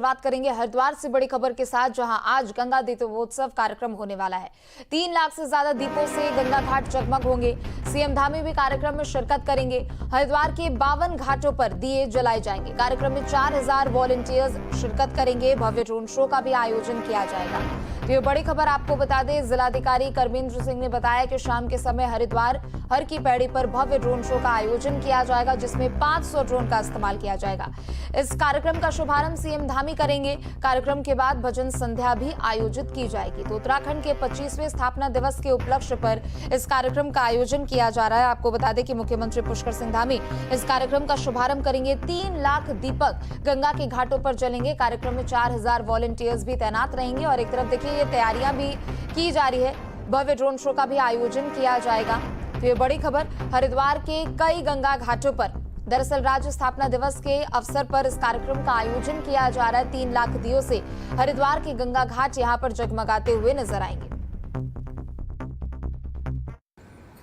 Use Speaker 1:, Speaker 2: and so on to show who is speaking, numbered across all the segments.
Speaker 1: शुरुआत करेंगे हरिद्वार से बड़ी खबर के साथ, जहां आज गंगा दीपोत्सव कार्यक्रम होने वाला है। 3 लाख से ज्यादा दीपों से गंगा घाट जगमग होंगे। सीएम धामी भी कार्यक्रम में शिरकत करेंगे। हरिद्वार के 52 घाटों पर दिए जलाए जाएंगे। कार्यक्रम में 4000 वॉलंटियर्स शिरकत करेंगे। भव्य ड्रोन शो का भी आयोजन किया जाएगा। तो ये बड़ी खबर आपको बता दें, जिलाधिकारी कर्मेंद्र सिंह ने बताया कि शाम के समय हरिद्वार हर की पैड़ी पर भव्य ड्रोन शो का आयोजन किया जाएगा, जिसमें 500 ड्रोन का इस्तेमाल किया जाएगा। इस कार्यक्रम का शुभारंभ सीएम धामी करेंगे। कार्यक्रम के बाद भजन संध्या भी आयोजित की जाएगी। तो उत्तराखंड के 25वें स्थापना दिवस के उपलक्ष्य पर इस कार्यक्रम का आयोजन किया जा रहा है। आपको बता दें कि मुख्यमंत्री पुष्कर सिंह धामी इस कार्यक्रम का शुभारंभ करेंगे। 3 लाख दीपक गंगा के घाटों पर जलेंगे। कार्यक्रम में 4000 वॉलंटियर्स भी तैनात रहेंगे और एक तरफ देखिए ये तैयारियां भी की जा रही है। भव्य ड्रोन शो का भी आयोजन किया जाएगा। तो ये बड़ी खबर, हरिद्वार के कई गंगा घाटों पर दरअसल राज्य स्थापना दिवस के अवसर पर इस कार्यक्रम का आयोजन किया जा रहा है। 3 लाख दियों से हरिद्वार के गंगा घाट यहां पर जगमगाते हुए नजर आएंगे।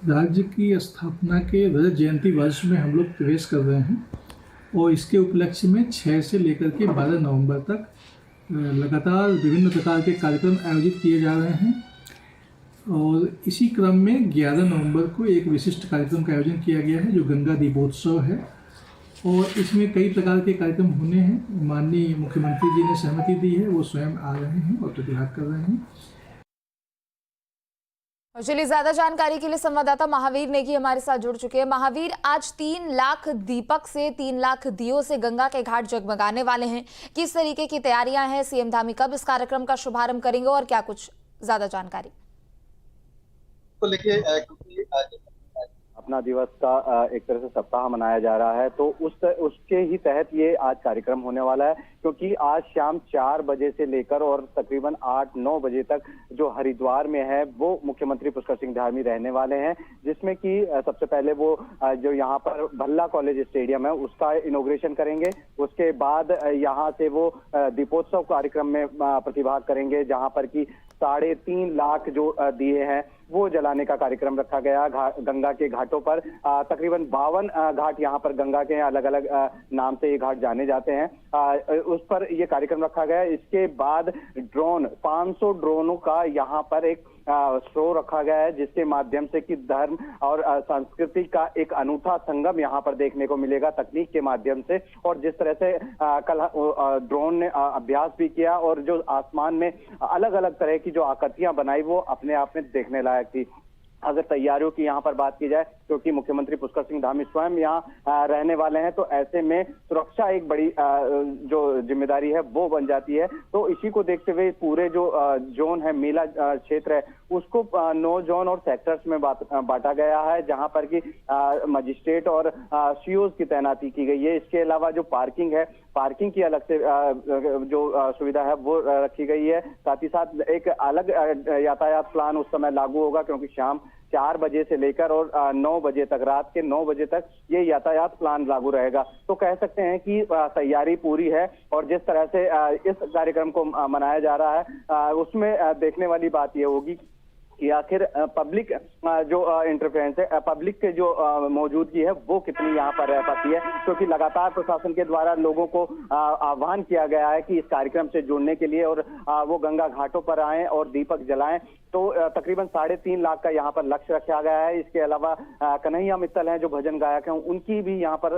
Speaker 2: राज्य की स्थापना के रजत जयंती वर्ष में हम लोग प्रवेश कर रहे हैं और इसके उपलक्ष्य में 6 से लेकर के 12 नवंबर तक लगातार विभिन्न प्रकार के कार्यक्रम आयोजित किए जा रहे हैं। और इसी क्रम में 11 नवंबर को एक विशिष्ट कार्यक्रम का आयोजन किया गया है, जो गंगा दीपोत्सव है। और इसमें कई प्रकार के कार्यक्रम होने हैं। माननीय मुख्यमंत्री जी ने सहमति दी है, वो स्वयं आ रहे हैं और प्रतिभाग कर रहे हैं।
Speaker 1: और चलिए, ज्यादा जानकारी के लिए संवाददाता महावीर नेगी हमारे साथ जुड़ चुके हैं। महावीर, आज 3 लाख दीपक से 3 लाख दियों से गंगा के घाट जगमगाने वाले हैं। किस तरीके की तैयारियां हैं? सीएम धामी कब इस कार्यक्रम का शुभारंभ करेंगे और क्या कुछ ज्यादा जानकारी?
Speaker 3: को लेके अपना दिवस का एक तरह से सप्ताह मनाया जा रहा है, तो उसके ही तहत ये आज कार्यक्रम होने वाला है। क्योंकि आज शाम 4 बजे से लेकर और तकरीबन 8-9 बजे तक जो हरिद्वार में है वो मुख्यमंत्री पुष्कर सिंह धामी रहने वाले हैं, जिसमें कि सबसे पहले वो जो यहाँ पर भल्ला कॉलेज स्टेडियम है उसका इनॉग्रेशन करेंगे। उसके बाद यहाँ से वो दीपोत्सव कार्यक्रम में प्रतिभाग करेंगे, जहाँ पर कि 3.5 लाख जो दिए हैं वो जलाने का कार्यक्रम रखा गया गंगा के घाटों पर। तकरीबन 52 घाट यहाँ पर गंगा के अलग अलग नाम से ये घाट जाने जाते हैं, उस पर ये कार्यक्रम रखा गया। इसके बाद 500 ड्रोनों का यहाँ पर एक शो रखा गया है, जिसके माध्यम से कि धर्म और संस्कृति का एक अनूठा संगम यहाँ पर देखने को मिलेगा तकनीक के माध्यम से। और जिस तरह से कल ड्रोन ने अभ्यास भी किया और जो आसमान में अलग अलग तरह की जो आकृतियां बनाई वो अपने आप में देखने लायक थी। अगर तैयारियों की यहाँ पर बात की जाए, क्योंकि मुख्यमंत्री पुष्कर सिंह धामी स्वयं यहाँ रहने वाले हैं, तो ऐसे में सुरक्षा एक बड़ी जो जिम्मेदारी है वो बन जाती है। तो इसी को देखते हुए पूरे जो जोन है, मेला क्षेत्र है, उसको 9 जोन और सेक्टर्स में बांटा गया है, जहां पर कि मजिस्ट्रेट और सीओज की तैनाती की गई है। इसके अलावा जो पार्किंग है, पार्किंग की अलग से जो सुविधा है वो रखी गई है। साथ ही साथ एक अलग यातायात प्लान उस समय लागू होगा, क्योंकि शाम 4 बजे से लेकर और 9 बजे तक, रात के 9 बजे तक ये यातायात प्लान लागू रहेगा। तो कह सकते हैं कि तैयारी पूरी है। और जिस तरह से इस कार्यक्रम को मनाया जा रहा है, उसमें देखने वाली बात ये होगी कि आखिर पब्लिक जो इंटरफेरेंस है, पब्लिक के जो मौजूदगी है वो कितनी यहाँ पर रह पाती है। क्योंकि लगातार प्रशासन के द्वारा लोगों को आह्वान किया गया है कि इस कार्यक्रम से जुड़ने के लिए और वो गंगा घाटों पर आएं और दीपक जलाएं। तो तकरीबन 3.5 लाख का यहाँ पर लक्ष्य रखा गया है। इसके अलावा कन्हैया मित्तल हैं जो भजन गायक हैं, उनकी भी यहाँ पर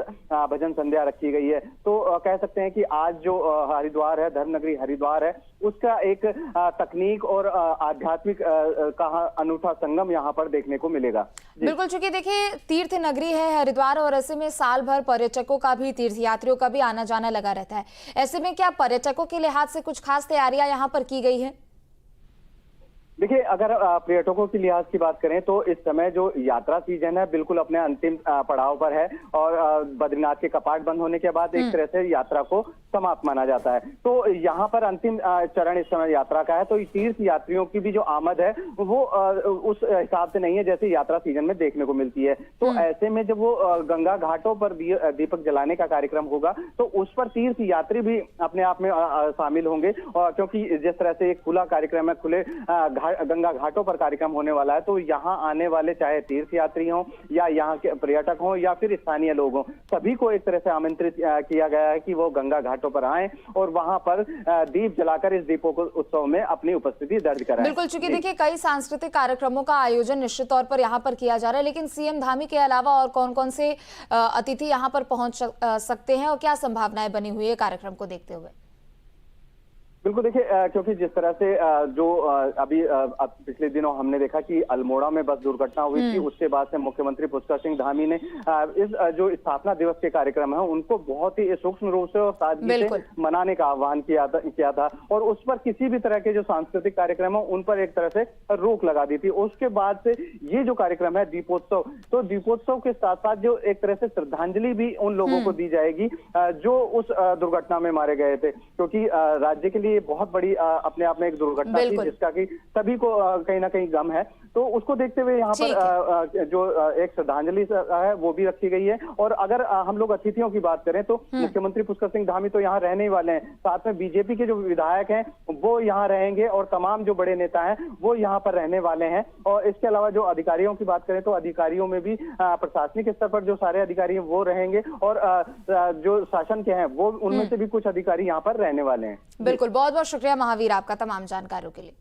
Speaker 3: भजन संध्या रखी गई है। तो कह सकते हैं कि आज जो हरिद्वार है, धर्मनगरी हरिद्वार है, उसका एक तकनीक और आध्यात्मिक का अनूठा संगम यहाँ पर देखने को मिलेगा।
Speaker 1: बिल्कुल, चूंकि देखिए तीर्थ नगरी है हरिद्वार और ऐसे में साल भर पर्यटकों का भी, तीर्थ यात्रियों का भी आना जाना लगा रहता है। ऐसे में क्या पर्यटकों के लिहाज से कुछ खास तैयारियां यहाँ पर की गई है?
Speaker 3: देखिए, अगर पर्यटकों की लिहाज की बात करें तो इस समय जो यात्रा सीजन है बिल्कुल अपने अंतिम पड़ाव पर है। और बद्रीनाथ के कपाट बंद होने के बाद एक तरह से यात्रा को समाप्त माना जाता है। तो यहाँ पर अंतिम चरण इस समय यात्रा का है। तो तीर्थ यात्रियों की भी जो आमद है वो उस हिसाब से नहीं है जैसे यात्रा सीजन में देखने को मिलती है। तो ऐसे में जब वो गंगा घाटों पर दीपक जलाने का कार्यक्रम होगा तो उस पर तीर्थ यात्री भी अपने आप में शामिल होंगे। और क्योंकि जिस तरह से एक खुला कार्यक्रम है, खुले गंगा घाटों पर कार्यक्रम होने वाला है, तो यहाँ आने वाले चाहे तीर्थ यात्री हों या यहाँ के पर्यटक हों या फिर स्थानीय लोग हों, सभी को एक तरह से आमंत्रित किया गया है कि वो गंगा घाटों पर आएं और वहां पर दीप जलाकर इस दीपोत्सव में अपनी उपस्थिति दर्ज कराएं।
Speaker 1: बिल्कुल, चूंकि देखिए कई सांस्कृतिक कार्यक्रमों का आयोजन निश्चित तौर पर यहाँ पर किया जा रहा है, लेकिन सीएम धामी के अलावा और कौन कौन से अतिथि यहाँ पर पहुंच सकते हैं और क्या संभावनाएं बनी हुई है कार्यक्रम को देखते हुए?
Speaker 3: बिल्कुल, देखिए क्योंकि जिस तरह से जो अभी पिछले दिनों हमने देखा कि अल्मोड़ा में बस दुर्घटना हुई थी, उसके बाद से मुख्यमंत्री पुष्कर सिंह धामी ने इस जो स्थापना दिवस के कार्यक्रम है उनको बहुत ही सूक्ष्म रूप से और सादगी से मनाने का आह्वान किया था और उस पर किसी भी तरह के जो सांस्कृतिक कार्यक्रम है उन पर एक तरह से रोक लगा दी थी। उसके बाद से ये जो कार्यक्रम है दीपोत्सव, तो दीपोत्सव के साथ साथ जो एक तरह से श्रद्धांजलि भी उन लोगों को दी जाएगी जो उस दुर्घटना में मारे गए थे, क्योंकि राज्य के लिए बहुत बड़ी अपने आप में एक दुर्घटना थी जिसका कि सभी को कहीं ना कहीं गम है। तो उसको देखते हुए यहाँ पर जो एक श्रद्धांजलि है वो भी रखी गई है। और अगर हम लोग अतिथियों की बात करें तो मुख्यमंत्री पुष्कर सिंह धामी तो यहाँ रहने ही वाले हैं, साथ में बीजेपी के जो विधायक हैं वो यहाँ रहेंगे और तमाम जो बड़े नेता हैं वो यहाँ पर रहने वाले हैं। और इसके अलावा जो अधिकारियों की बात करें तो अधिकारियों में भी प्रशासनिक स्तर पर जो सारे अधिकारी हैं वो रहेंगे और जो शासन के हैं वो उनमें से भी कुछ अधिकारी यहाँ पर रहने वाले हैं।
Speaker 1: बिल्कुल, बहुत बहुत शुक्रिया महावीर आपका तमाम जानकारियों के लिए।